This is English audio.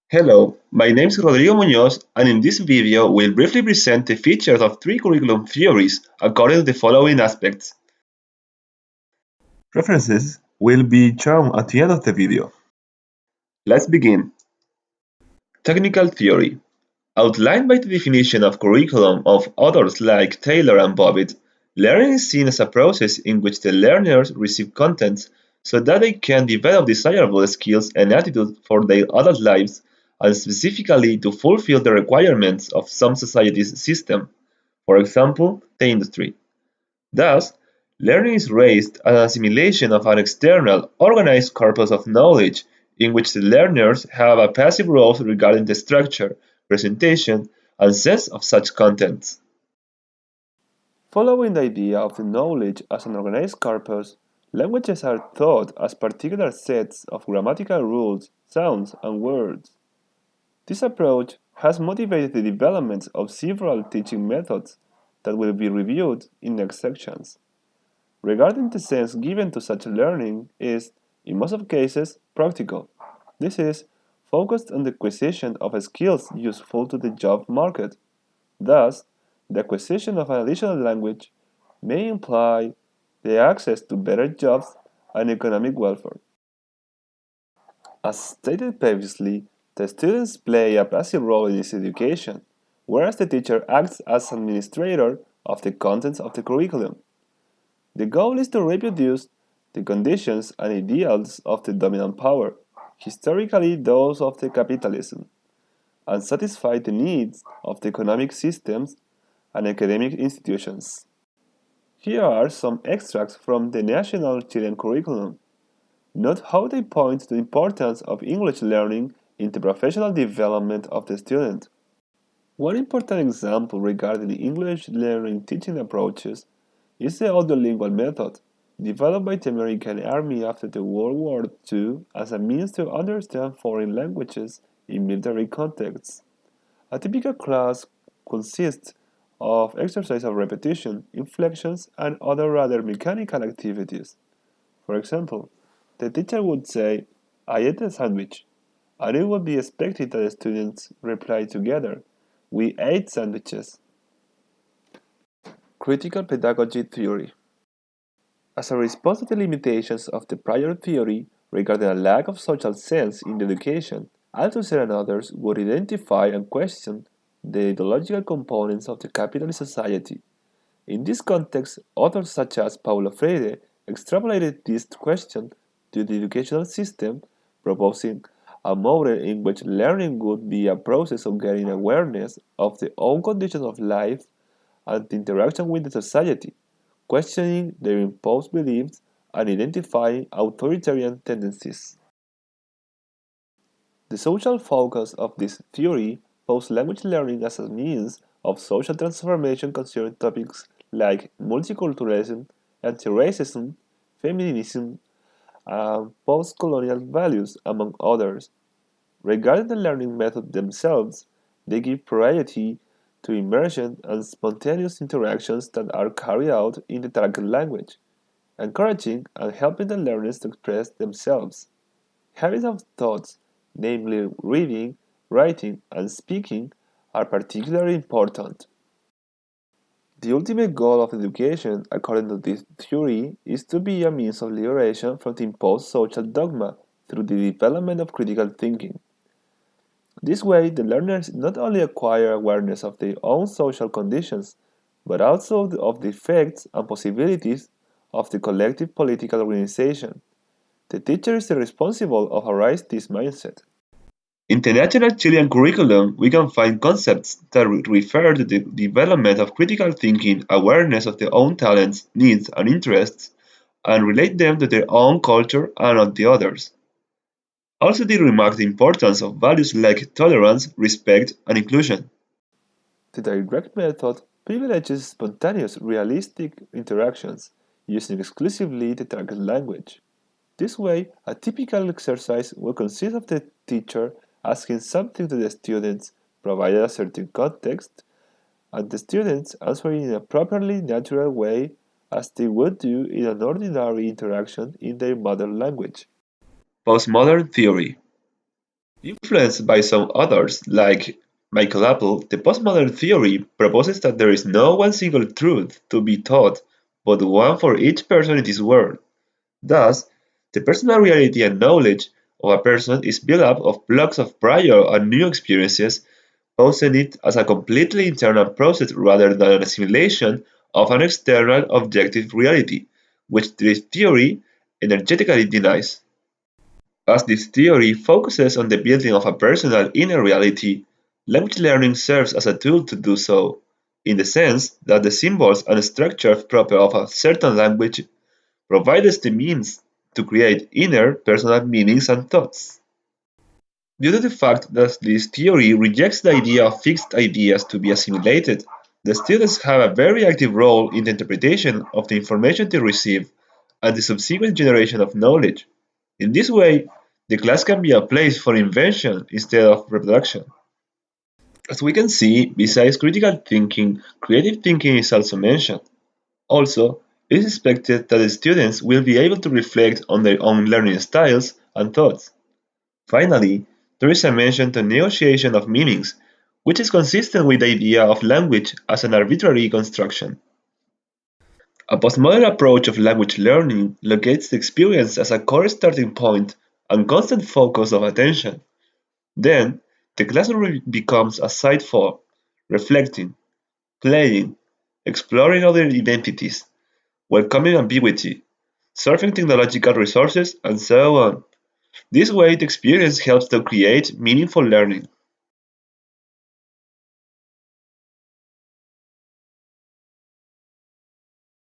Hello, my name is Rodrigo Muñoz, and in this video we'll briefly present the features of three curriculum theories according to the following aspects. References will be shown at the end of the video. Let's begin. Technical theory. Outlined by the definition of curriculum of authors like Taylor and Bobbitt, learning is seen as a process in which the learners receive content so that they can develop desirable skills and attitudes for their adult lives and specifically to fulfill the requirements of some society's system, for example, the industry. Thus, learning is raised as an assimilation of an external, organized corpus of knowledge in which the learners have a passive role regarding the structure, presentation, and sense of such contents. Following the idea of the knowledge as an organized corpus, languages are taught as particular sets of grammatical rules, sounds, and words. This approach has motivated the development of several teaching methods that will be reviewed in next sections. Regarding the sense given to such learning is, in most of cases, practical. This is, focused on the acquisition of skills useful to the job market. Thus, the acquisition of an additional language may imply the access to better jobs and economic welfare. As stated previously, the students play a passive role in this education, whereas the teacher acts as administrator of the contents of the curriculum. The goal is to reproduce the conditions and ideals of the dominant power, historically those of the capitalism, and satisfy the needs of the economic systems and academic institutions. Here are some extracts from the national Chilean curriculum. Note how they point to the importance of English learning in the professional development of the student. One important example regarding the English learning teaching approaches is the audiolingual method, developed by the American Army after the World War II as a means to understand foreign languages in military contexts. A typical class consists of exercise of repetition, inflections, and other rather mechanical activities. For example, the teacher would say, I ate a sandwich, and it would be expected that the students reply together, we ate sandwiches. Critical pedagogy theory. As a response to the limitations of the prior theory regarding a lack of social sense in education, Althusser and others would identify and question the ideological components of the capitalist society. In this context, authors such as Paulo Freire extrapolated this question to the educational system, proposing a model in which learning would be a process of gaining awareness of the own conditions of life and the interaction with the society, questioning their imposed beliefs and identifying authoritarian tendencies. The social focus of this theory posed language learning as a means of social transformation considering topics like multiculturalism, anti-racism, feminism, and post-colonial values, among others. Regarding the learning methods themselves, they give priority to immersion and spontaneous interactions that are carried out in the target language, encouraging and helping the learners to express themselves. Habits of thoughts, namely reading, writing, and speaking, are particularly important. The ultimate goal of education, according to this theory, is to be a means of liberation from the imposed social dogma through the development of critical thinking. This way, the learners not only acquire awareness of their own social conditions, but also of the effects and possibilities of the collective political organization. The teacher is responsible of arise this mindset. In the national Chilean curriculum, we can find concepts that refer to the development of critical thinking, awareness of their own talents, needs, and interests, and relate them to their own culture and of the others. Also, they remark the importance of values like tolerance, respect, and inclusion. The direct method privileges spontaneous, realistic interactions, using exclusively the target language. This way, a typical exercise will consist of the teacher asking something to the students, provided a certain context, and the students answering in a properly natural way as they would do in an ordinary interaction in their mother language. Postmodern theory. Influenced by some authors, like Michael Apple, the postmodern theory proposes that there is no one single truth to be taught, but one for each person in this world. Thus, the personal reality and knowledge of a person is built up of blocks of prior and new experiences, posing it as a completely internal process rather than an assimilation of an external objective reality, which this theory energetically denies. As this theory focuses on the building of a personal inner reality, language learning serves as a tool to do so, in the sense that the symbols and structures proper of a certain language provide us the means to create inner personal meanings and thoughts. Due to the fact that this theory rejects the idea of fixed ideas to be assimilated, the students have a very active role in the interpretation of the information they receive and the subsequent generation of knowledge. In this way, the class can be a place for invention instead of reproduction. As we can see, besides critical thinking, creative thinking is also mentioned. Also, it is expected that the students will be able to reflect on their own learning styles and thoughts. Finally, there is a mention to negotiation of meanings, which is consistent with the idea of language as an arbitrary construction. A postmodern approach of language learning locates the experience as a core starting point and constant focus of attention. Then, the classroom becomes a site for reflecting, playing, exploring other identities, welcoming ambiguity, surfing technological resources, and so on. This way, the experience helps to create meaningful learning.